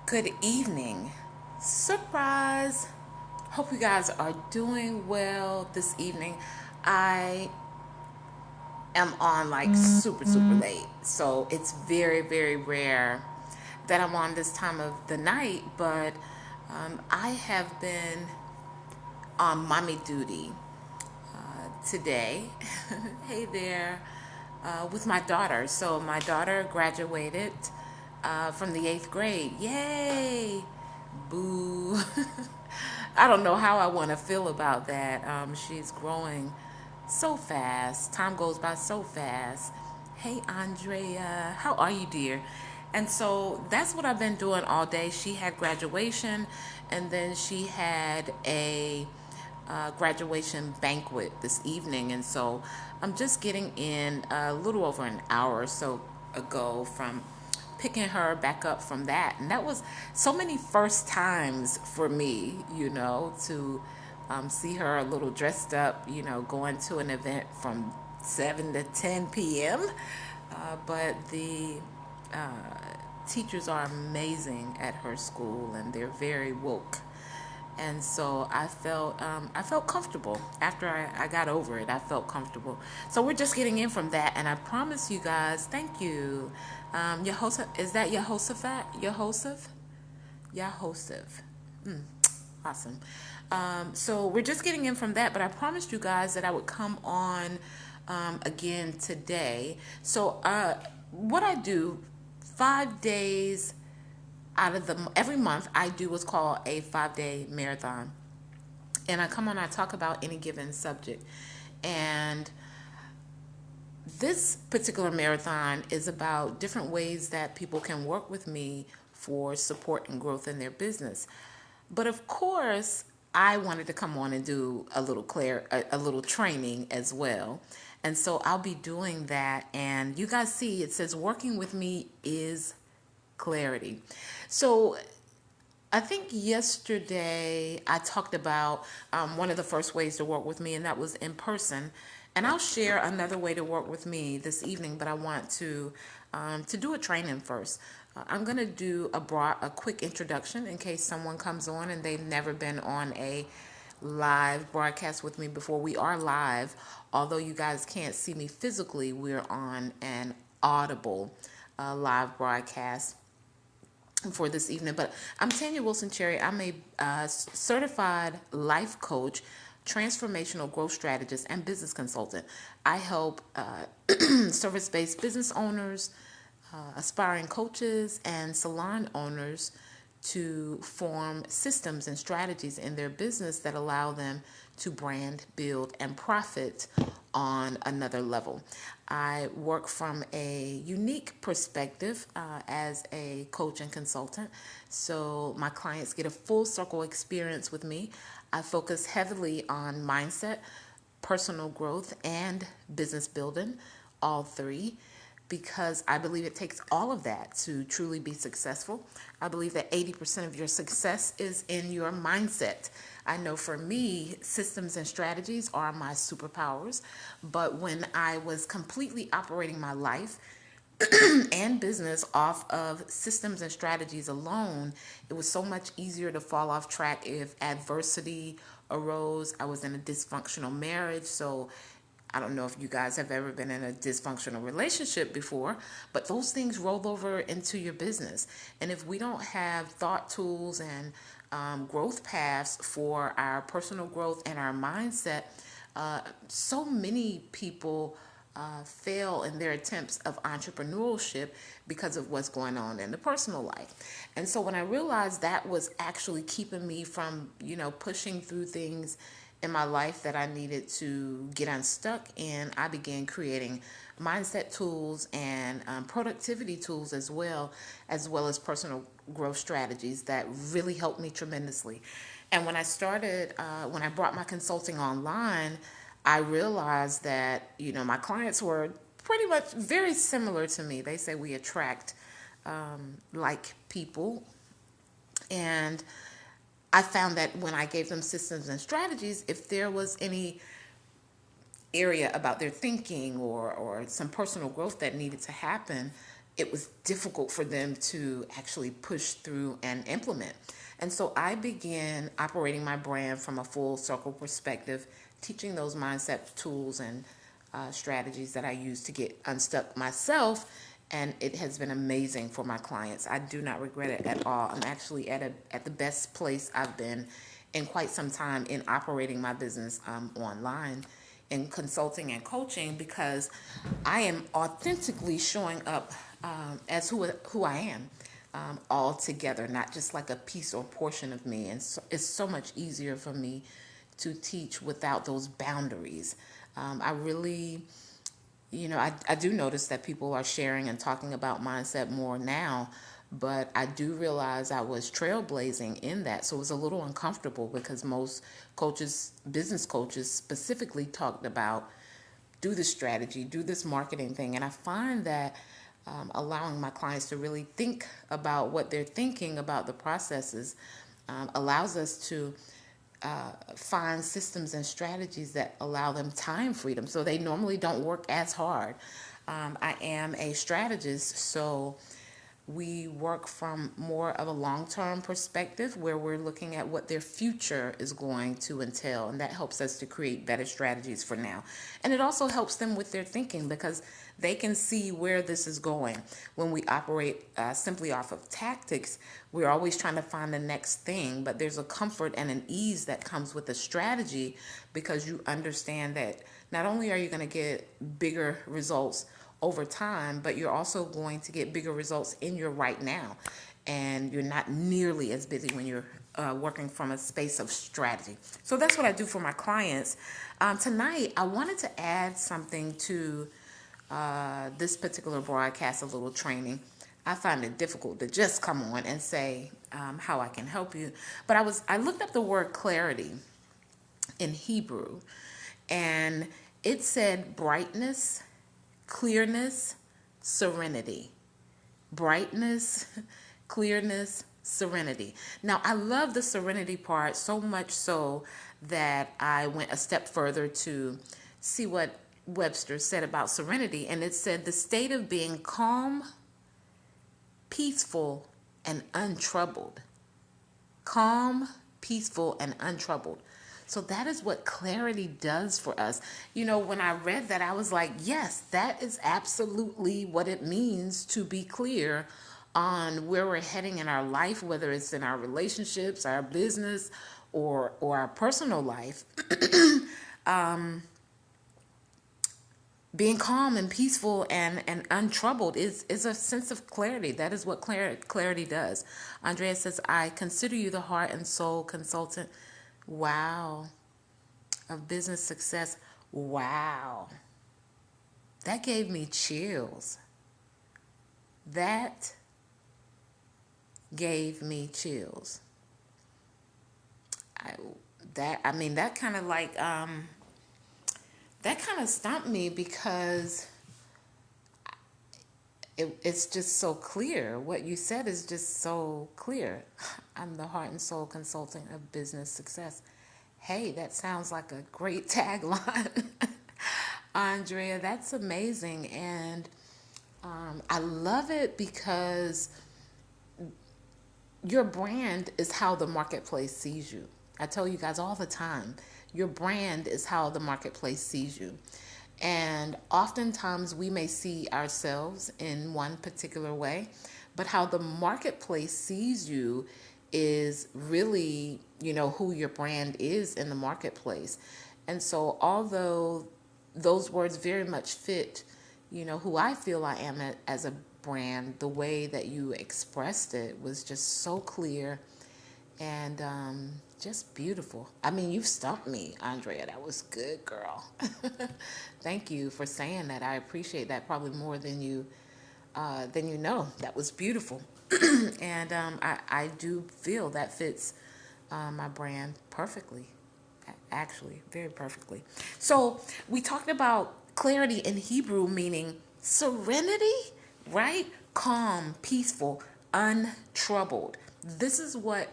Good evening. Surprise. Hope you guys are doing well this evening. I am on like super late. So it's very rare that I'm on this time of the night, but I have been on mommy duty today. Hey there. With my daughter. So my daughter graduated from the eighth grade. Yay! Boo. I don't know how I want to feel about that. She's growing so fast. Time goes by so fast. Hey, Andrea. How are you, dear? And so that's what I've been doing all day. She had graduation, and then she had a graduation banquet this evening. And so I'm just getting in a little over an hour or so ago from picking her back up from that. And that was so many first times for me, to see her a little dressed up, going to an event from 7 to 10 p.m. But the teachers are amazing at her school, and they're very woke. And so I felt comfortable after I got over it. I felt comfortable. So we're just getting in from that, and I promise you guys, thank you. Yehoshaphat, is that Yehoshaphat? Yahoseph. Awesome. So we're just getting in from that, but I promised you guys that I would come on again today. So what I do 5 days out of the every month, I do what's called a 5-day marathon, and I come on, I talk about any given subject. And this particular marathon is about different ways that people can work with me for support and growth in their business. But of course, I wanted to come on and do a little training as well. And so I'll be doing that. And you guys see, it says working with me is clarity. So I think yesterday I talked about one of the first ways to work with me, and that was in person. And I'll share another way to work with me this evening, but I want to do a training first. I'm going to do a quick introduction in case someone comes on and they've never been on a live broadcast with me before. We are live, although you guys can't see me physically. We're on an audible live broadcast for this evening. But I'm Tanya Wilson Cherry. I'm a certified life coach, transformational growth strategist, and business consultant. I help service-based business owners, aspiring coaches, and salon owners to form systems and strategies in their business that allow them to brand, build, and profit on another level. I work from a unique perspective as a coach and consultant. So my clients get a full circle experience with me. I focus heavily on mindset, personal growth, and business building, all three, because I believe it takes all of that to truly be successful. I believe that 80% of your success is in your mindset. I know for me, systems and strategies are my superpowers, but when I was completely operating my life and business off of systems and strategies alone, it was so much easier to fall off track if adversity arose. I was in a dysfunctional marriage, so I don't know if you guys have ever been in a dysfunctional relationship before, but those things roll over into your business. And if we don't have thought tools and growth paths for our personal growth and our mindset, so many people fail in their attempts of entrepreneurship because of what's going on in the personal life. And so when I realized that was actually keeping me from, pushing through things in my life that I needed to get unstuck in, I began creating mindset tools and productivity tools as well as personal growth strategies that really helped me tremendously. And when I brought my consulting online, I realized that, my clients were pretty much very similar to me. They say we attract like people. And I found that when I gave them systems and strategies, if there was any area about their thinking or some personal growth that needed to happen, it was difficult for them to actually push through and implement. And so I began operating my brand from a full circle perspective, teaching those mindset tools and strategies that I use to get unstuck myself. And it has been amazing for my clients. I do not regret it at all. I'm actually at the best place I've been in quite some time in operating my business online in consulting and coaching, because I am authentically showing up as who I am, all together, not just like a piece or portion of me. And so it's so much easier for me to teach without those boundaries. I really, I do notice that people are sharing and talking about mindset more now, but I do realize I was trailblazing in that. So it was a little uncomfortable because most coaches, business coaches specifically, talked about do this strategy, do this marketing thing. And I find that allowing my clients to really think about what they're thinking about the processes allows us to find systems and strategies that allow them time freedom, so they normally don't work as hard. I am a strategist, so we work from more of a long-term perspective where we're looking at what their future is going to entail, and that helps us to create better strategies for now. And it also helps them with their thinking because they can see where this is going. When we operate simply off of tactics, we're always trying to find the next thing, but there's a comfort and an ease that comes with a strategy because you understand that not only are you going to get bigger results over time, but you're also going to get bigger results in your right now. And you're not nearly as busy when you're working from a space of strategy. So that's what I do for my clients. Tonight, I wanted to add something to this particular broadcast, a little training. I find it difficult to just come on and say how I can help you. But I looked up the word clarity in Hebrew, and it said brightness, clearness, serenity. Brightness, clearness, serenity. Now, I love the serenity part so much so that I went a step further to see what Webster said about serenity, and it said the state of being calm, peaceful, and untroubled. Calm, peaceful, and untroubled. So that is what clarity does for us. When I read that, I was like, yes, that is absolutely what it means to be clear on where we're heading in our life, whether it's in our relationships, our business, or our personal life. Being calm and peaceful and untroubled is a sense of clarity. That is what clarity does. Andrea says, I consider you the heart and soul consultant. Wow. Of business success. Wow. That gave me chills. That gave me chills. That kind of that kind of stumped me because it's just so clear. What you said is just so clear. I'm the heart and soul consultant of business success. Hey, that sounds like a great tagline. Andrea, that's amazing. And I love it because your brand is how the marketplace sees you. I tell you guys all the time, your brand is how the marketplace sees you. And oftentimes we may see ourselves in one particular way, but how the marketplace sees you is really, who your brand is in the marketplace. And so although those words very much fit, who I feel I am as a brand, the way that you expressed it was just so clear and just beautiful. I mean, you've stumped me, Andrea. That was good, girl. Thank you for saying that. I appreciate that probably more than you know. That was beautiful. And I do feel that fits my brand perfectly, actually, very perfectly. So we talked about clarity in Hebrew meaning serenity, right? Calm, peaceful, untroubled. This is what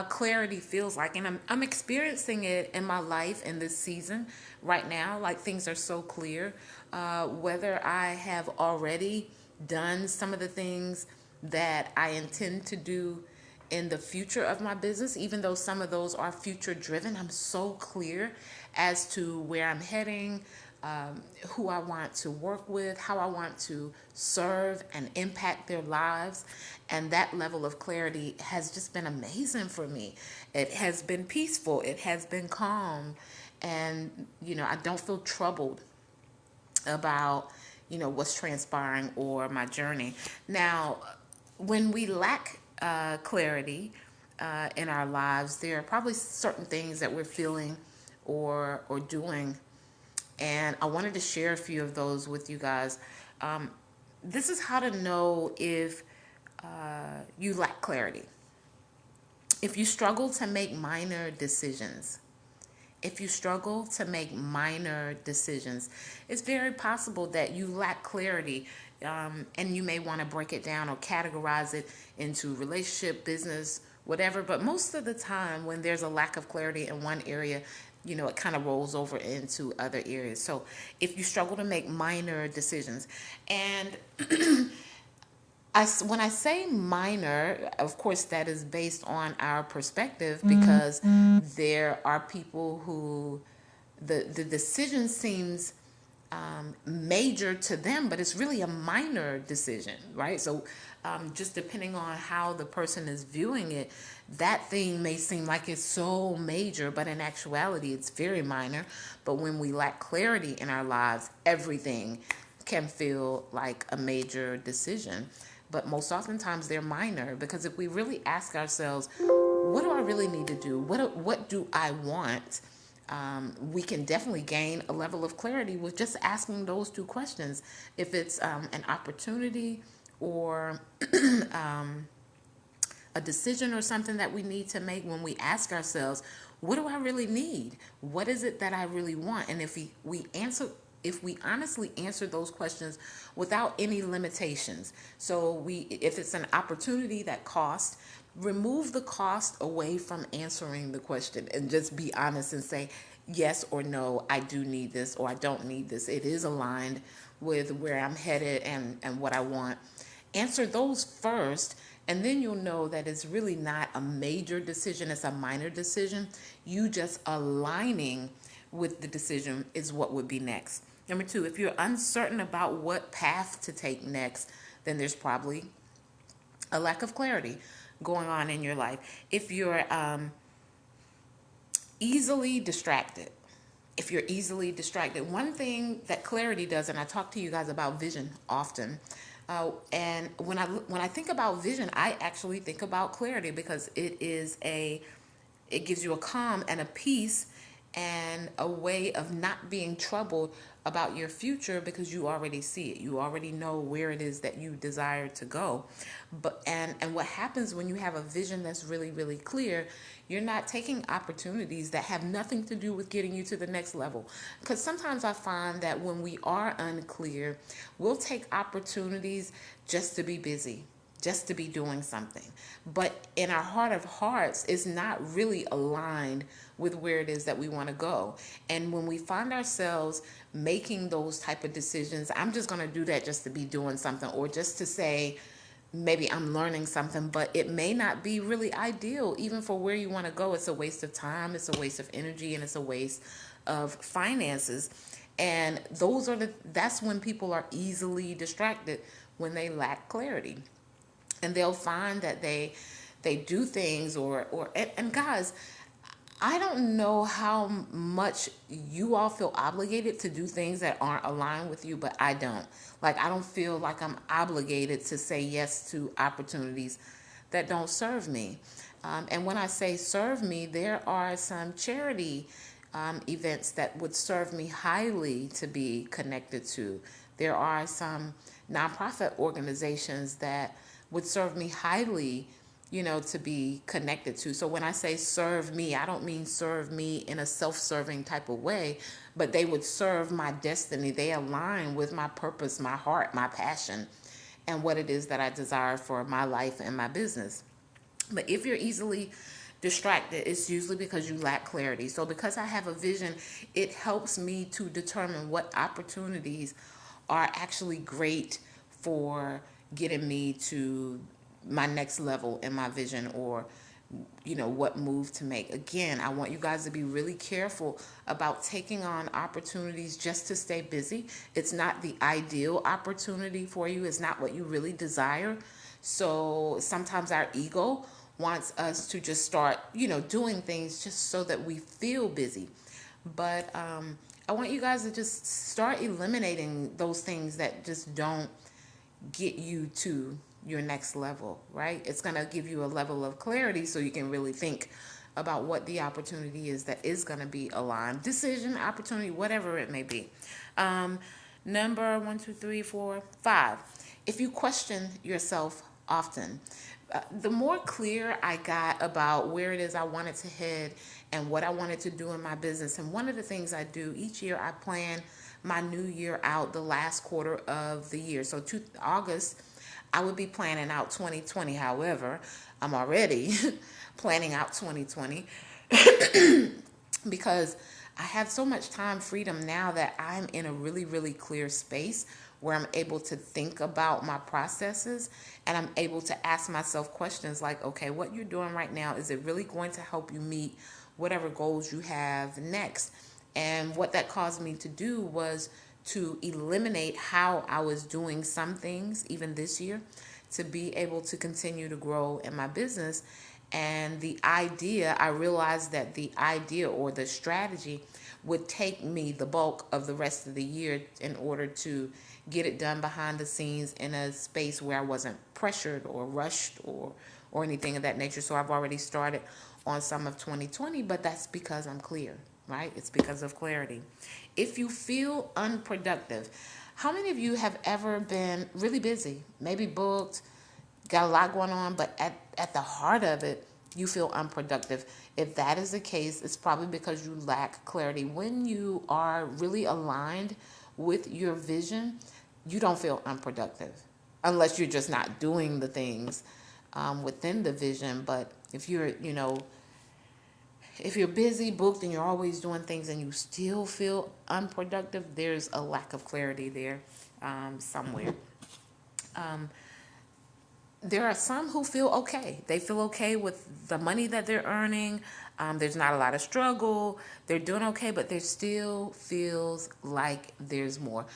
clarity feels like, and I'm experiencing it in my life in this season right now. Like, things are so clear, whether I have already done some of the things that I intend to do in the future of my business, even though some of those are future driven. I'm so clear as to where I'm heading, who I want to work with, how I want to serve and impact their lives. And that level of clarity has just been amazing for me. It has been peaceful, it has been calm. And, I don't feel troubled about, what's transpiring or my journey. Now, when we lack clarity in our lives, there are probably certain things that we're feeling or doing, and I wanted to share a few of those with you guys. This is how to know if you lack clarity. If you struggle to make minor decisions, if you struggle to make minor decisions, it's very possible that you lack clarity, and you may want to break it down or categorize it into relationship, business, whatever. But most of the time, when there's a lack of clarity in one area, it kind of rolls over into other areas. So if you struggle to make minor decisions, and when I say minor, of course, that is based on our perspective, because there are people who the decision seems major to them, but it's really a minor decision, right? So just depending on how the person is viewing it, that thing may seem like it's so major, but in actuality, it's very minor. But when we lack clarity in our lives, everything can feel like a major decision. But most oftentimes they're minor, because if we really ask ourselves, what do I really need to do? What do I want? We can definitely gain a level of clarity with just asking those two questions. If it's an opportunity or a decision or something that we need to make, when we ask ourselves, what do I really need? What is it that I really want? And if we honestly answer those questions without any limitations. So if it's an opportunity that costs, remove the cost away from answering the question and just be honest and say, yes or no, I do need this, or I don't need this. It is aligned with where I'm headed and what I want. Answer those first, and then you'll know that it's really not a major decision, it's a minor decision. You just aligning with the decision is what would be next. Number two, if you're uncertain about what path to take next, then there's probably a lack of clarity going on in your life. If you're easily distracted, one thing that clarity does, and I talk to you guys about vision often, and when I think about vision, I actually think about clarity, because it gives you a calm and a peace and a way of not being troubled about your future, because you already see it. You already know where it is that you desire to go. And what happens when you have a vision that's really, really clear, you're not taking opportunities that have nothing to do with getting you to the next level. Because sometimes I find that when we are unclear, we'll take opportunities just to be busy, just to be doing something. But in our heart of hearts, it's not really aligned with where it is that we want to go. And when we find ourselves making those type of decisions, I'm just going to do that just to be doing something, or just to say, maybe I'm learning something, but it may not be really ideal even for where you want to go. It's a waste of time, it's a waste of energy, and it's a waste of finances. And that's when people are easily distracted, when they lack clarity. And they'll find that they do things and guys, I don't know how much you all feel obligated to do things that aren't aligned with you, but I don't. Like, I don't feel like I'm obligated to say yes to opportunities that don't serve me. And when I say serve me, there are some charity events that would serve me highly to be connected to. There are some nonprofit organizations that would serve me highly, to be connected to. So when I say serve me, I don't mean serve me in a self-serving type of way, but they would serve my destiny. They align with my purpose, my heart, my passion, and what it is that I desire for my life and my business. But if you're easily distracted, it's usually because you lack clarity. So because I have a vision, it helps me to determine what opportunities are actually great for getting me to my next level in my vision, or what move to make. Again, I want you guys to be really careful about taking on opportunities just to stay busy. It's not the ideal opportunity for you. It's not what you really desire. So sometimes our ego wants us to just start, doing things just so that we feel busy. But I want you guys to just start eliminating those things that just don't get you to your next level, right? It's going to give you a level of clarity so you can really think about what the opportunity is that is going to be aligned. Decision, opportunity, whatever it may be. Um, Number 1, 2, 3, 4, 5. If you question yourself often, the more clear I got about where it is I wanted to head and what I wanted to do in my business. And one of the things I do each year, I plan my new year out the last quarter of the year. So August, I would be planning out 2020. However, I'm already planning out 2020 because I have so much time freedom now that I'm in a really, really clear space where I'm able to think about my processes, and I'm able to ask myself questions like, okay, what you're doing right now, is it really going to help you meet whatever goals you have next? And what that caused me to do was to eliminate how I was doing some things, even this year, to be able to continue to grow in my business. And I realized that the idea or the strategy would take me the bulk of the rest of the year in order to get it done behind the scenes in a space where I wasn't pressured or rushed or anything of that nature. So I've already started on some of 2020, but that's because I'm clear, right? It's because of clarity. If you feel unproductive, how many of you have ever been really busy, maybe booked, got a lot going on, but at the heart of it, you feel unproductive? If that is the case, it's probably because you lack clarity. When you are really aligned with your vision, you don't feel unproductive unless you're just not doing the things within the vision. But if you're busy, booked, and you're always doing things and you still feel unproductive, there's a lack of clarity there somewhere. There are some who feel okay. They feel okay with the money that they're earning. There's not a lot of struggle. They're doing okay, but there still feels like there's more.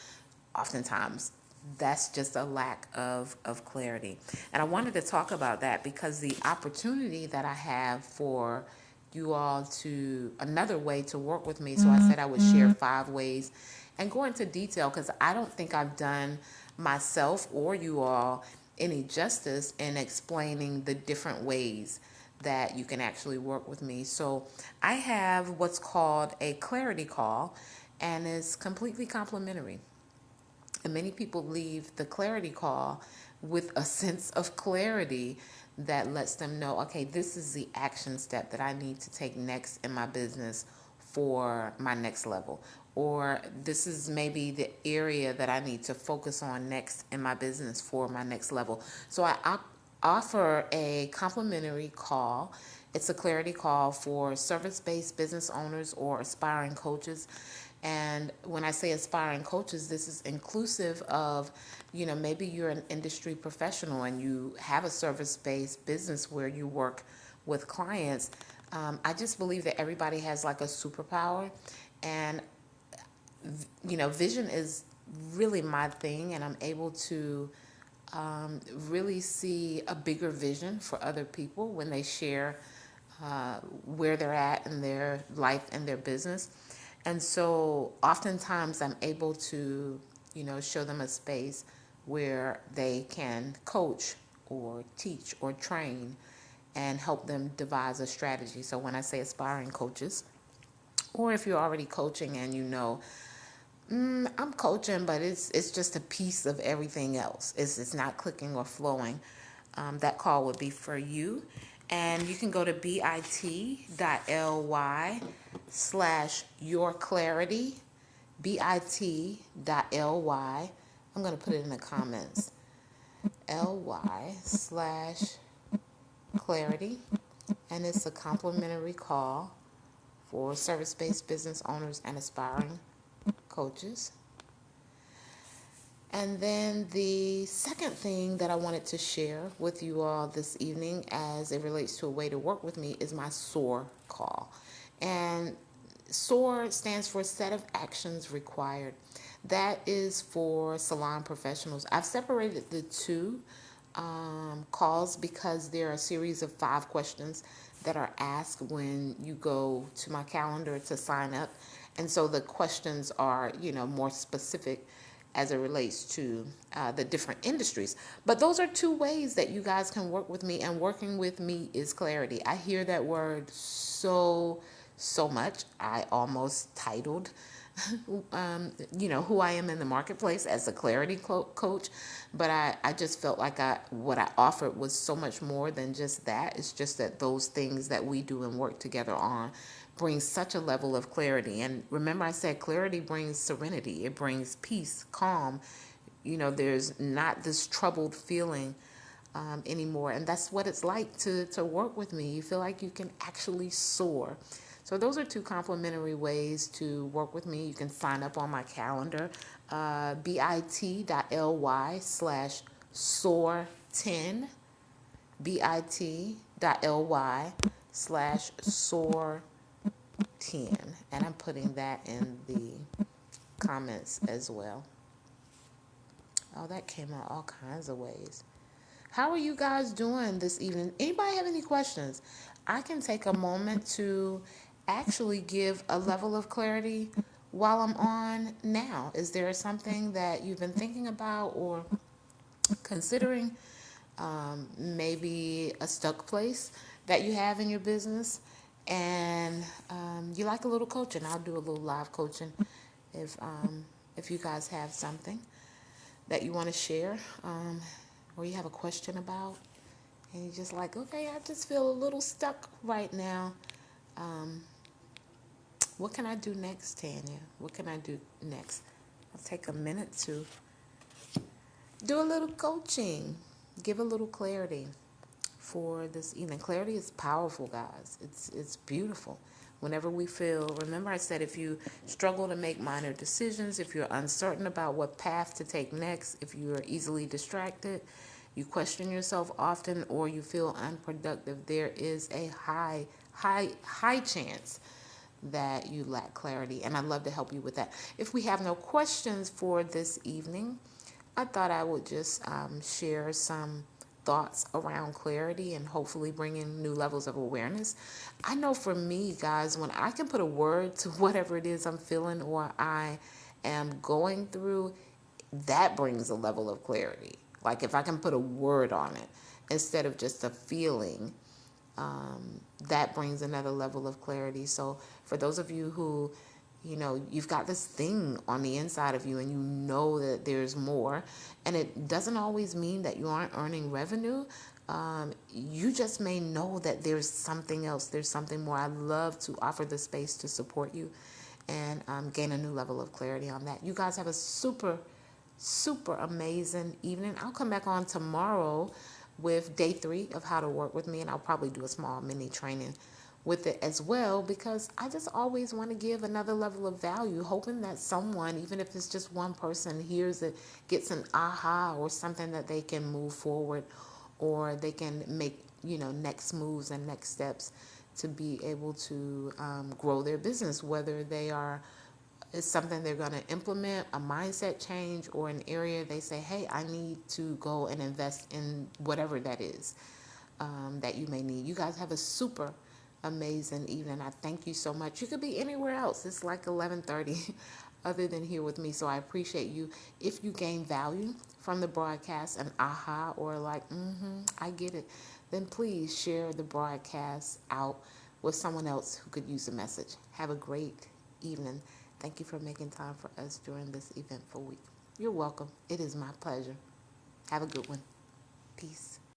Oftentimes, that's just a lack of clarity. And I wanted to talk about that because the opportunity that I have for you all to, another way to work with me. So I said I would share 5 ways and go into detail because I don't think I've done myself or you all any justice in explaining the different ways that you can actually work with me. So I have what's called a clarity call, and it's completely complimentary. And many people leave the clarity call with a sense of clarity that lets them know, okay, this is the action step that I need to take next in my business for my next level. Or this is maybe the area that I need to focus on next in my business for my next level. So I offer a complimentary call. It's a clarity call for service-based business owners or aspiring coaches. And when I say aspiring coaches, this is inclusive of, maybe you're an industry professional and you have a service-based business where you work with clients. I just believe that everybody has like a superpower, and vision is really my thing, and I'm able to really see a bigger vision for other people when they share where they're at in their life and their business. And so oftentimes I'm able to, show them a space where they can coach or teach or train and help them devise a strategy. So when I say aspiring coaches, or if you're already coaching and I'm coaching, but it's just a piece of everything else. It's not clicking or flowing. That call would be for you. And you can go to bit.ly/yourclarity, bit.ly. I'm going to put it in the comments. ly/clarity. And it's a complimentary call for service-based business owners and aspiring coaches. And then the second thing that I wanted to share with you all this evening as it relates to a way to work with me is my SOAR call. And SOAR stands for Set of Actions Required. That is for salon professionals. I've separated the two calls because there are a series of 5 questions that are asked when you go to my calendar to sign up. And so the questions are, more specific as it relates to the different industries. But those are 2 ways that you guys can work with me, and working with me is clarity. I hear that word so much. I almost titled who I am in the marketplace as a clarity coach, but I just felt like what I offered was so much more than just that. It's just that those things that we do and work together on brings such a level of clarity. And remember, I said clarity brings serenity. It brings peace, calm. There's not this troubled feeling anymore. And that's what it's like to work with me. You feel like you can actually soar. So those are 2 complimentary ways to work with me. You can sign up on my calendar, bit.ly/soar10, bit.ly/soar10. And I'm putting that in the comments as well. Oh, that came out all kinds of ways. How are you guys doing this evening? Anybody have any questions? I can take a moment to actually give a level of clarity while I'm on now. Is there something that you've been thinking about or considering? Maybe a stuck place that you have in your business, and you like a little coaching. I'll do a little live coaching if you guys have something that you want to share, or you have a question about, and you're just like, okay, I just feel a little stuck right now. What can I do next, Tanya? What can I do next? I'll take a minute to do a little coaching, give a little clarity for this evening. Clarity is powerful, guys. It's beautiful. Whenever we feel, remember I said if you struggle to make minor decisions, if you're uncertain about what path to take next, if you are easily distracted, you question yourself often, or you feel unproductive, there is a high chance that you lack clarity. And I'd love to help you with that. If we have no questions for this evening, I thought I would just share some thoughts around clarity and hopefully bring in new levels of awareness. I know for me, guys, when I can put a word to whatever it is I'm feeling or I am going through, that brings a level of clarity. Like if I can put a word on it instead of just a feeling, that brings another level of clarity. So for those of you who, you've got this thing on the inside of you and you know that there's more, and it doesn't always mean that you aren't earning revenue. You just may know that there's something else, there's something more. I love to offer the space to support you and gain a new level of clarity on that. You guys have a super amazing evening. I'll come back on tomorrow with day 3 of how to work with me, and I'll probably do a small mini training with it as well, because I just always want to give another level of value, hoping that someone, even if it's just one person, hears it, gets an aha or something that they can move forward, or they can make next moves and next steps to be able to grow their business, whether they are it's something they're going to implement, a mindset change, or an area they say, hey, I need to go and invest in whatever that is that you may need. You guys have a super amazing evening. I thank you so much. You could be anywhere else. It's like 11:30 other than here with me. So I appreciate you. If you gain value from the broadcast, an aha or like, I get it, then please share the broadcast out with someone else who could use the message. Have a great evening. Thank you for making time for us during this eventful week. You're welcome. It is my pleasure. Have a good one. Peace.